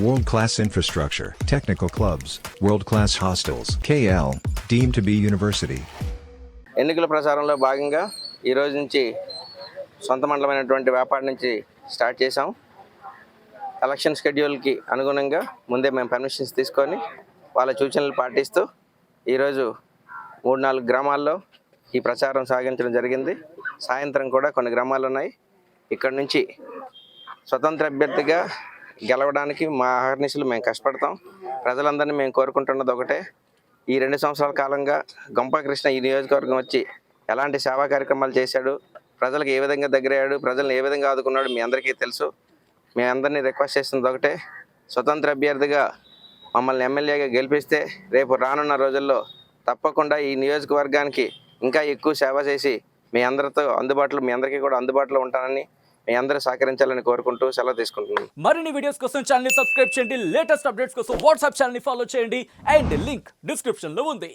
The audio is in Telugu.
World-class infrastructure, technical clubs, world-class hostels. KL, deemed to be university. ఎన్నికల ప్రచారంలో భాగంగా ఈ రోజు నుంచి సొంత మండలమైనటువంటి వ్యాపారం నుంచి స్టార్ట్ చేసాం. ఎలక్షన్ షెడ్యూల్కి అనుగుణంగా ముందే మేము పర్మిషన్స్ తీసుకొని వాళ్ళ సూచనలు పాటిస్తూ ఈరోజు 3-4 గ్రామాల్లో ఈ ప్రచారం సాగించడం జరిగింది. సాయంత్రం కూడా కొన్ని గ్రామాలు ఉన్నాయి. ఇక్కడ నుంచి స్వతంత్ర అభ్యర్థిగా గెలవడానికి మా అహర్నిశలు మేము కష్టపడతాం. ప్రజలందరినీ మేము కోరుకుంటున్నది ఒకటే, ఈ 2 సంవత్సరాల కాలంగా గంపా కృష్ణ ఈ నియోజకవర్గం వచ్చి ఎలాంటి సేవా కార్యక్రమాలు చేశాడు, ప్రజలకు ఏ విధంగా దగ్గరయ్యాడు, ప్రజలను ఏ విధంగా ఆదుకున్నాడు మీ అందరికీ తెలుసు. మీ అందరినీ రిక్వెస్ట్ చేస్తున్నది ఒకటే, స్వతంత్ర అభ్యర్థిగా మమ్మల్ని ఎమ్మెల్యేగా గెలిపిస్తే రేపు రానున్న రోజుల్లో తప్పకుండా ఈ నియోజకవర్గానికి ఇంకా ఎక్కువ సేవ చేసి మీ అందరికీ కూడా అందుబాటులో ఉంటానని మీ అందరూ సహకరించాలని కోరుకుంటూ సెలవు తీసుకుంటున్నాను. మరిన్ని వీడియోస్ కోసం ఛానల్ ని సబ్స్క్రైబ్ చేయండి, లేటెస్ట్ అప్డేట్స్ కోసం వాట్సాప్ ఛానల్ ని ఫాలో చేయండి అండ్ లింక్ డిస్క్రిప్షన్ లో ఉంది.